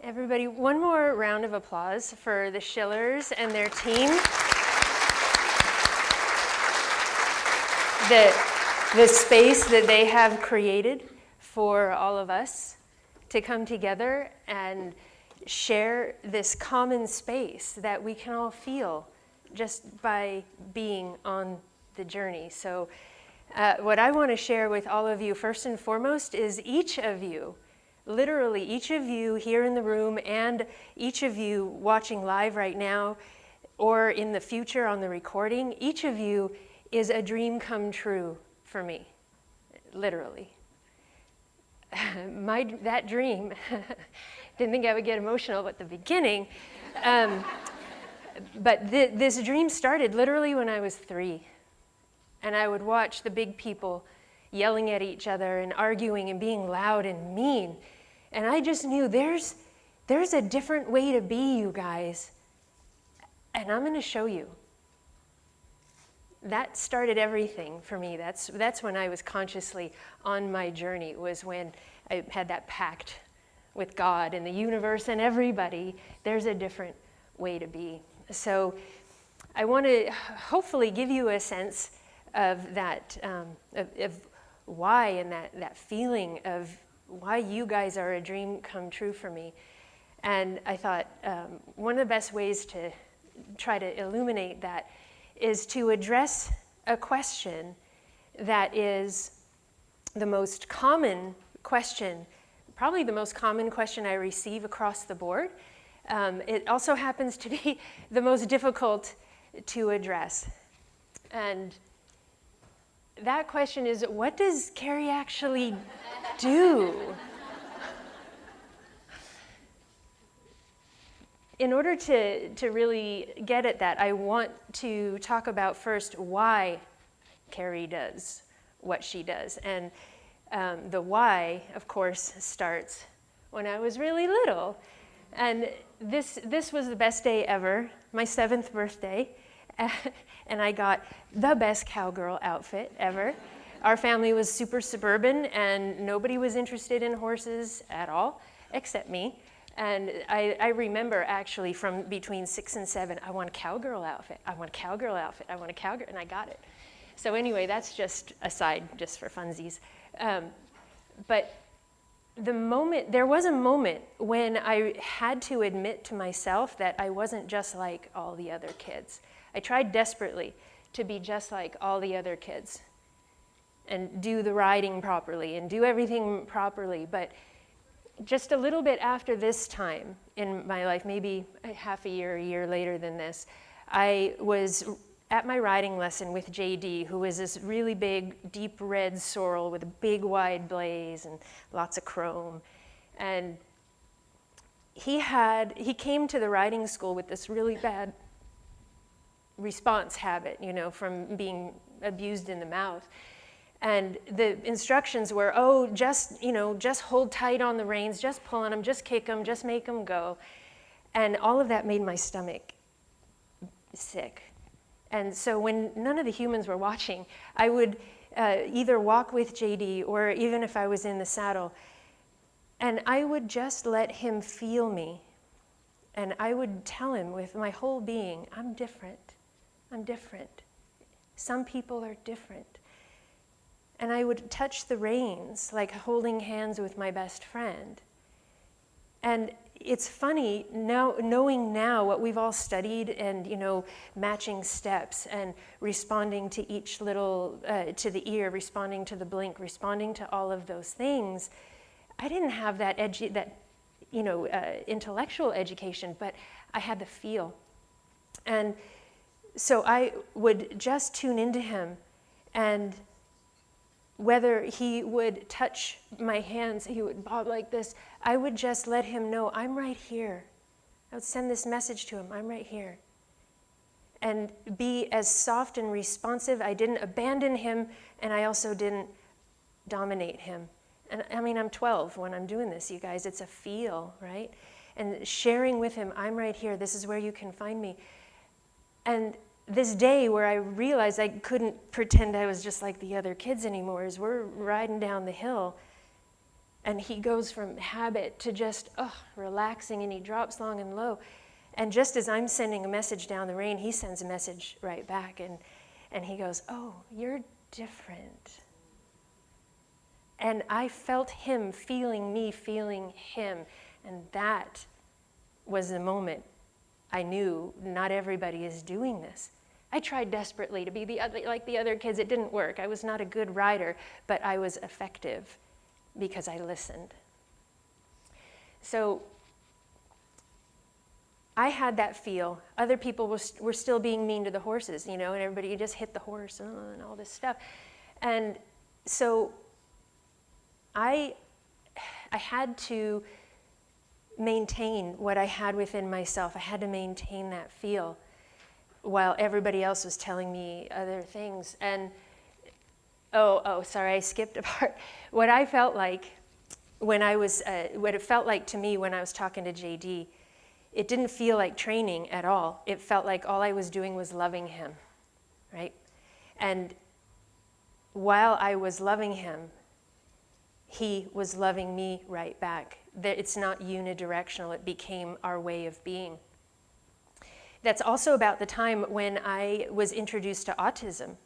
Everybody, one more round of applause for the Schillers and their team. The space that they have created for all of us to come together and share this common space that we can all feel just by being on the journey. So what I want to share with all of you first and foremost is each of you, literally each of you here in the room and each of you watching live right now or in the future on the recording, each of you is a dream come true for me, literally. That dream, didn't think I would get emotional at the beginning, but this dream started literally when I was 3. And I would watch the big people yelling at each other and arguing and being loud and mean. And I just knew there's a different way to be, you guys. And I'm going to show you. That started everything for me. That's when I was consciously on my journey, was when I had that pact with God and the universe and everybody. There's a different way to be. So I want to hopefully give you a sense of that, of why, and that feeling of why you guys are a dream come true for me. And I thought one of the best ways to try to illuminate that is to address a question that is the most common question, probably the most common question I receive across the board. It also happens to be the most difficult to address. And that question is, what does Carrie actually do? In order to really get at that, I want to talk about first why Carrie does what she does. And the why, of course, starts when I was really little. And this was the best day ever, my 7th birthday. And I got the best cowgirl outfit ever. Our family was super suburban and nobody was interested in horses at all, except me. And I remember actually from between 6 and 7, I want a cowgirl outfit, I want a cowgirl outfit, I want a cowgirl, and I got it. So anyway, that's just aside, just for funsies. But there was a moment when I had to admit to myself that I wasn't just like all the other kids. I tried desperately to be just like all the other kids and do the riding properly and do everything properly. But just a little bit after this time in my life, maybe half a year later than this, I was at my riding lesson with JD, who was this really big, deep red sorrel with a big wide blaze and lots of chrome. And he came to the riding school with this really bad response habit, from being abused in the mouth. And the instructions were, just hold tight on the reins, just pull on them, just kick them, just make them go. And all of that made my stomach sick. And so when none of the humans were watching, I would either walk with JD or even if I was in the saddle, and I would just let him feel me. And I would tell him with my whole being, I'm different. I'm different. Some people are different. And I would touch the reins like holding hands with my best friend. And it's funny now, knowing now what we've all studied and, matching steps and responding to each little, to the ear, responding to the blink, responding to all of those things. I didn't have that intellectual education, but I had the feel. And so I would just tune into him, and whether he would touch my hands, he would bob like this, I would just let him know, I'm right here. I would send this message to him, I'm right here. And be as soft and responsive. I didn't abandon him, and I also didn't dominate him. And I'm 12 when I'm doing this, you guys. It's a feel, right? And sharing with him, I'm right here, this is where you can find me. And this day where I realized I couldn't pretend I was just like the other kids anymore, as we're riding down the hill, And he goes from habit to just, relaxing, and he drops long and low. And just as I'm sending a message down the rain, he sends a message right back. And he goes, oh, you're different. And I felt him feeling me, feeling him. And that was the moment I knew not everybody is doing this. I tried desperately to be like the other kids. It didn't work. I was not a good writer, but I was effective because I listened. So I had that feel. Other people were still being mean to the horses, and everybody, you just hit the horse and all this stuff. And so I had to maintain what I had within myself. I had to maintain that feel while everybody else was telling me other things. And sorry, I skipped a part. What I felt like when I was, what it felt like to me when I was talking to JD, it didn't feel like training at all. It felt like all I was doing was loving him, right? And while I was loving him, he was loving me right back. It's not unidirectional. It became our way of being. That's also about the time when I was introduced to autism,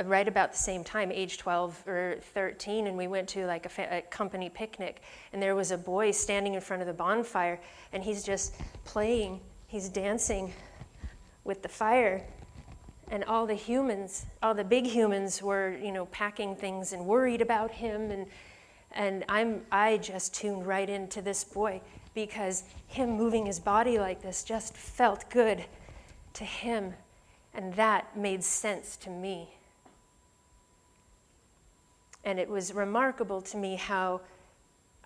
right about the same time, age 12 or 13, and we went to like a company picnic, and there was a boy standing in front of the bonfire, and he's just playing, he's dancing with the fire, and all the humans, all the big humans were, packing things and worried about him, and I just tuned right into this boy because him moving his body like this just felt good to him, and that made sense to me. And it was remarkable to me how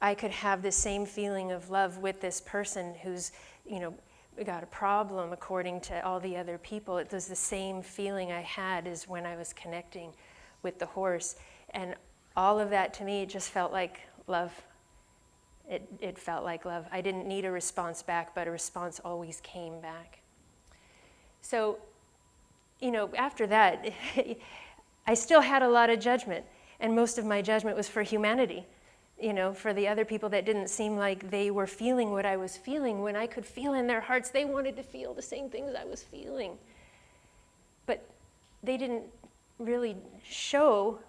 I could have the same feeling of love with this person who's, got a problem according to all the other people. It was the same feeling I had as when I was connecting with the horse. And all of that to me just felt like love. It felt like love. I didn't need a response back, but a response always came back. So, after that, I still had a lot of judgment. And most of my judgment was for humanity, for the other people that didn't seem like they were feeling what I was feeling, when I could feel in their hearts they wanted to feel the same things I was feeling. But they didn't really show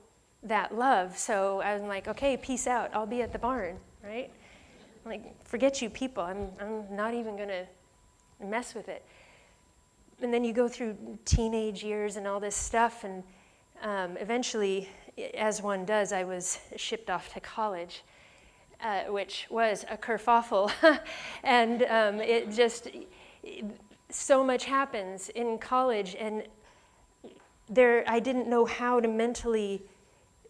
that love. So I was like, okay, peace out. I'll be at the barn, right? Forget you people. I'm not even going to mess with it. And then you go through teenage years and all this stuff, and eventually, as one does, I was shipped off to college, which was a kerfuffle. And so much happens in college, and I didn't know how to mentally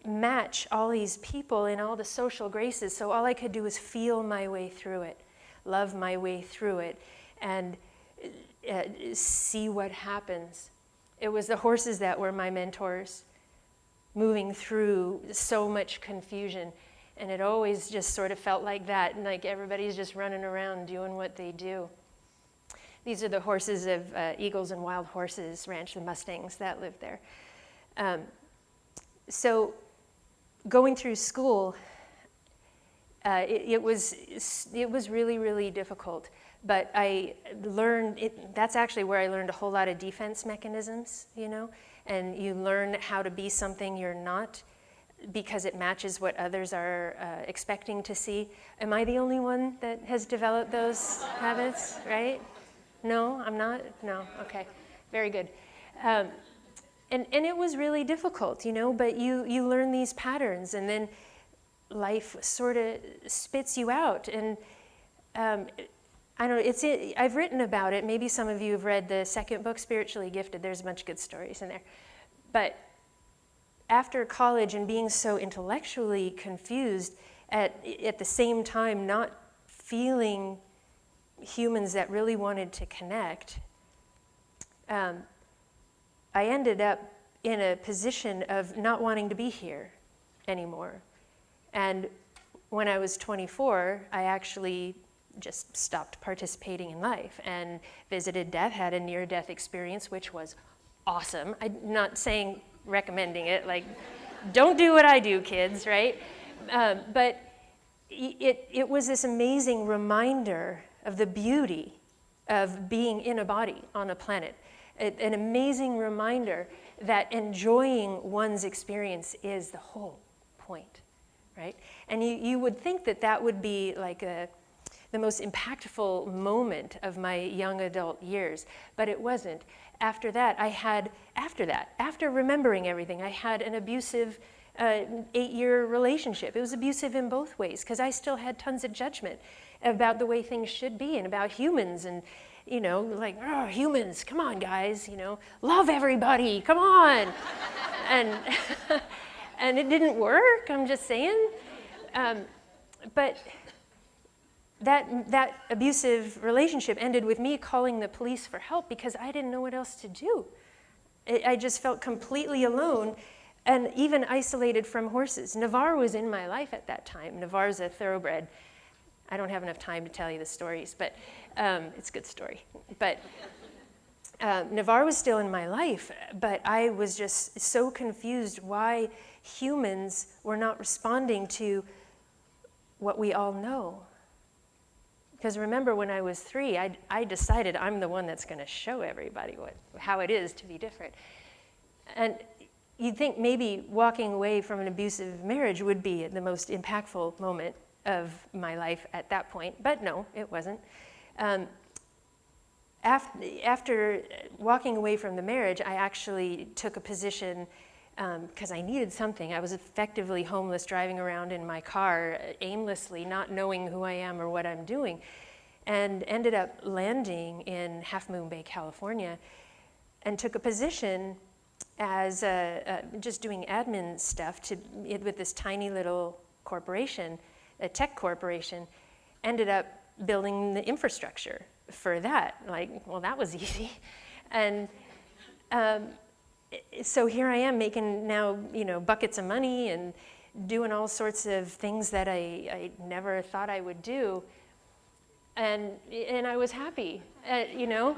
match all these people and all the social graces, so all I could do was feel my way through it, love my way through it, and see what happens. It was the horses that were my mentors, moving through so much confusion, and it always just sort of felt like that, and like everybody's just running around doing what they do. These are the horses of Eagles and Wild Horses Ranch, the Mustangs that live there. So going through school, it was really, really difficult. But I learned, that's actually where I learned a whole lot of defense mechanisms, and you learn how to be something you're not because it matches what others are expecting to see. Am I the only one that has developed those habits, right? No, I'm not? No, okay, very good. And it was really difficult, but you learn these patterns, and then life sort of spits you out. And I don't know, I've written about it. Maybe some of you have read the second book, Spiritually Gifted. There's a bunch of good stories in there. But after college and being so intellectually confused, at the same time not feeling humans that really wanted to connect, I ended up in a position of not wanting to be here anymore. And when I was 24, I actually just stopped participating in life and visited death, had a near-death experience, which was awesome. I'm not recommending it, don't do what I do, kids, right? But it was this amazing reminder of the beauty of being in a body on a planet. An amazing reminder that enjoying one's experience is the whole point, right? And you would think that that would be like the most impactful moment of my young adult years, but it wasn't. After remembering everything, I had an abusive 8-year relationship. It was abusive in both ways, because I still had tons of judgment about the way things should be and about humans, and like, oh, humans, come on, guys, love everybody, come on. and and it didn't work, I'm just saying. But that abusive relationship ended with me calling the police for help because I didn't know what else to do. I just felt completely alone and even isolated from horses. Navarre was in my life at that time. Navarre's a thoroughbred. I don't have enough time to tell you the stories, but it's a good story. But Navarre was still in my life, but I was just so confused why humans were not responding to what we all know. Because remember, when I was 3, I decided I'm the one that's going to show everybody how it is to be different. And you'd think maybe walking away from an abusive marriage would be the most impactful moment of my life at that point, but no, it wasn't. After walking away from the marriage, I actually took a position because I needed something. I was effectively homeless, driving around in my car aimlessly, not knowing who I am or what I'm doing, and ended up landing in Half Moon Bay, California, and took a position as just doing admin stuff with this tiny little corporation, a tech corporation. Ended up building the infrastructure for that. Like, well, that was easy. And so here I am making now, buckets of money and doing all sorts of things that I never thought I would do. And I was happy. I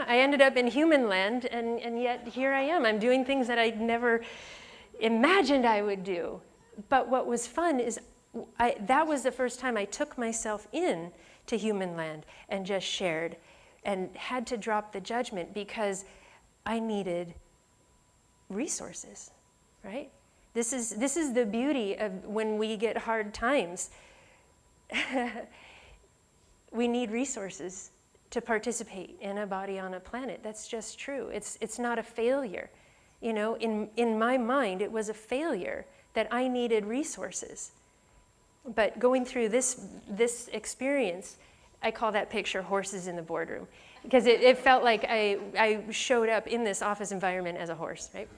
ended up in human land, and yet here I am. I'm doing things that I never imagined I would do. But what was fun is that was the first time I took myself in to human land and just shared and had to drop the judgment because I needed resources, right? This is the beauty of when we get hard times. We need resources to participate in a body on a planet. That's just true. It's not a failure. In my mind, it was a failure that I needed resources. But going through this experience, I call that picture horses in the boardroom, because it felt like I showed up in this office environment as a horse, right?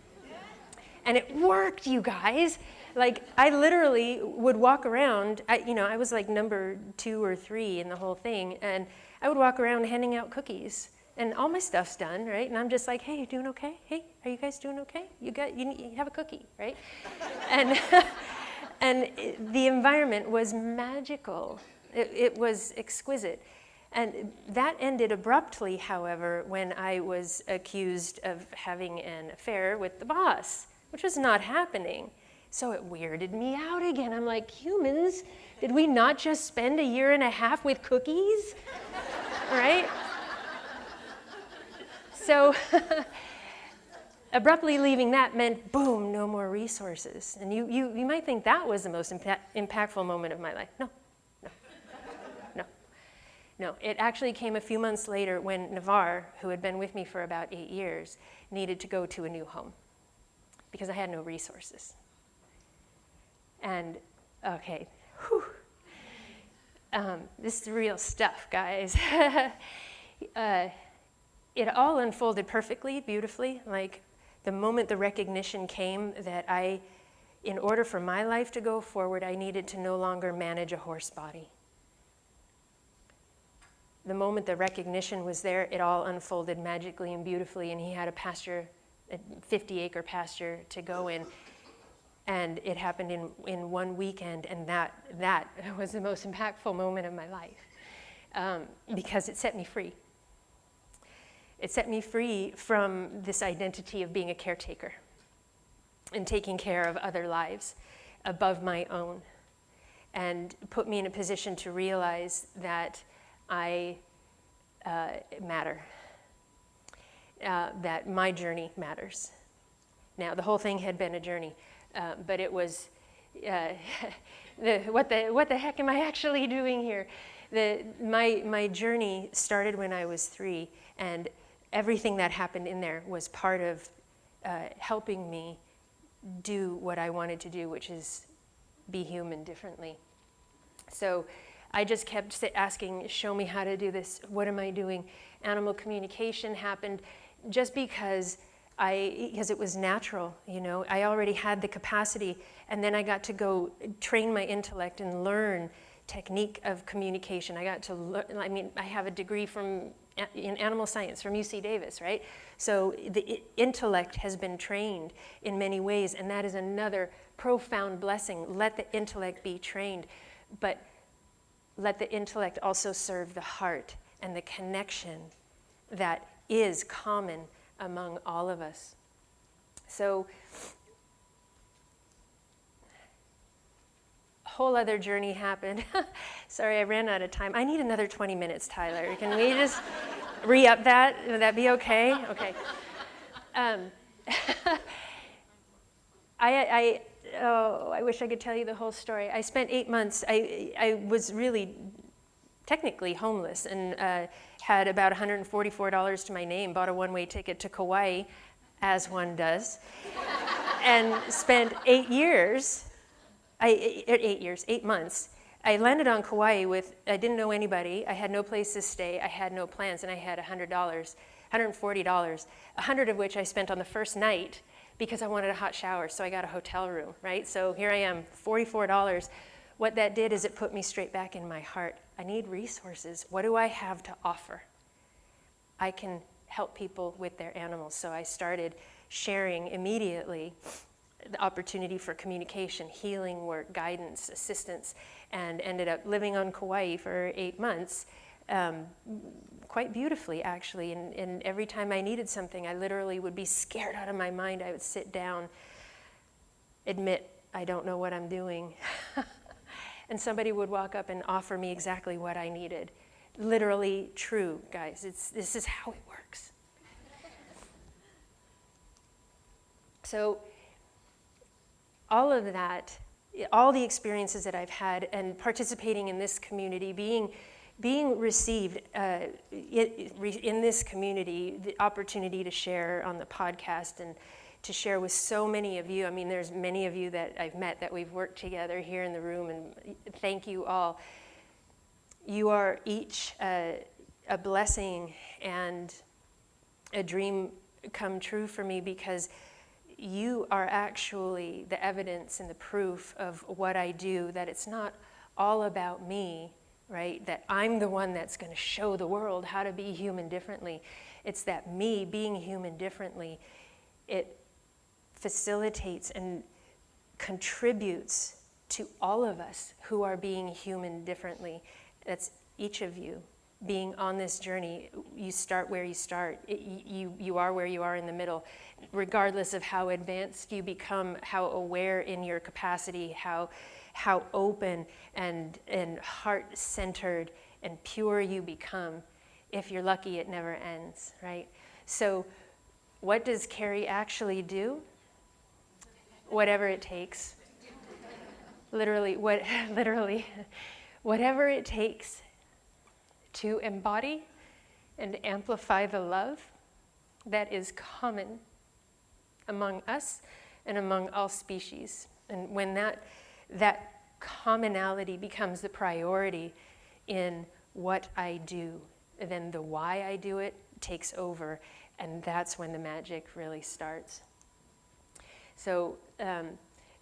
And it worked, you guys. Like, I literally would walk around, I was like number 2 or 3 in the whole thing, and I would walk around handing out cookies, and all my stuff's done, right? And I'm just like, hey, you doing okay? Hey, are you guys doing okay? You have a cookie, right? And and the environment was magical. It was exquisite. And that ended abruptly, however, when I was accused of having an affair with the boss, which was not happening. So it weirded me out again. I'm like, humans, did we not just spend 1.5 years with cookies? Right? So abruptly leaving that meant, boom, no more resources. And you might think that was the most impactful moment of my life. No, it actually came a few months later when Navarre, who had been with me for about 8 years, needed to go to a new home because I had no resources. And, okay, this is real stuff, guys. It all unfolded perfectly, beautifully. Like, the moment the recognition came that in order for my life to go forward, I needed to no longer manage a horse body. The moment the recognition was there, it all unfolded magically and beautifully, and he had a 50-acre pasture to go in. And it happened in one weekend, and that was the most impactful moment of my life because it set me free. It set me free from this identity of being a caretaker and taking care of other lives above my own. and put me in a position to realize that I matter, that my journey matters. Now, the whole thing had been a journey, but it was, what the heck am I actually doing here? My journey started when I was 3, and everything that happened in there was part of helping me do what I wanted to do, which is be human differently. So I just kept asking, show me how to do this. What am I doing? Animal communication happened just because it was natural, you know. I already had the capacity, and then I got to go train my intellect and learn technique of communication. I got to learn, I mean, I have a degree in animal science from UC Davis, right? So the intellect has been trained in many ways, and that is another profound blessing. Let the intellect be trained, but let the intellect also serve the heart and the connection that is common among all of us. So, a whole other journey happened. Sorry, I ran out of time. I need another 20 minutes, Tyler. Can we just re-up that? Would that be okay? Okay. I wish I could tell you the whole story. I spent 8 months. I was really technically homeless and had about $144 to my name, bought a one-way ticket to Kauai, as one does, and spent 8 months. I landed on Kauai I didn't know anybody, I had no place to stay, I had no plans, and I had $140, $100 of which I spent on the first night because I wanted a hot shower, so I got a hotel room, right? So here I am, $44. What that did is it put me straight back in my heart. I need resources. What do I have to offer? I can help people with their animals. So I started sharing immediately the opportunity for communication, healing work, guidance, assistance, and ended up living on Kauai for 8 months, quite beautifully, actually. And every time I needed something, I literally would be scared out of my mind. I would sit down, admit, I don't know what I'm doing. And somebody would walk up and offer me exactly what I needed. Literally true, guys. This is how it works. So all of that, all the experiences that I've had and participating in this community, being received in this community, the opportunity to share on the podcast and to share with so many of you. I mean, there's many of you that I've met that we've worked together here in the room, and thank you all. You are each a blessing and a dream come true for me, because you are actually the evidence and the proof of what I do, that it's not all about me, right? That I'm the one that's going to show the world how to be human differently. It's that me being human differently, it facilitates and contributes to all of us who are being human differently. That's each of you being on this journey. You start where you start. You are where you are in the middle, regardless of how advanced you become, how aware in your capacity, how open and heart-centered and pure you become. If you're lucky, it never ends, right? So what does Carrie actually do? Whatever it takes. Literally, whatever it takes to embody and amplify the love that is common among us and among all species. And when that commonality becomes the priority in what I do, then the why I do it takes over, and that's when the magic really starts. So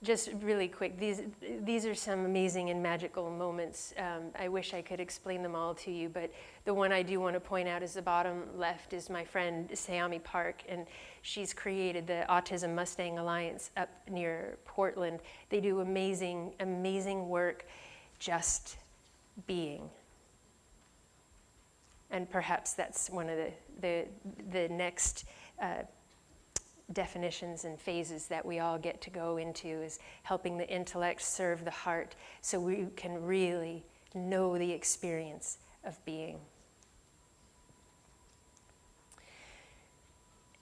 just really quick, these are some amazing and magical moments. I wish I could explain them all to you, but the one I do want to point out is the bottom left is my friend Sayami Park, and she's created the Autism Mustang Alliance up near Portland. They do amazing, amazing work just being. And perhaps that's one of the next definitions and phases that we all get to go into, is helping the intellect serve the heart so we can really know the experience of being.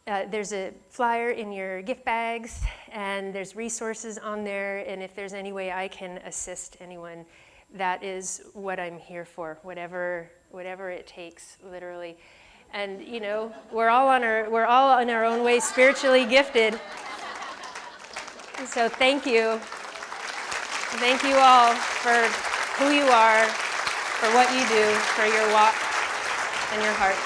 There's a flyer in your gift bags, and there's resources on there, and if there's any way I can assist anyone, that is what I'm here for, whatever it takes, literally. And you know, we're all in our own way spiritually gifted. So thank you. Thank you all for who you are, for what you do, for your walk and your heart.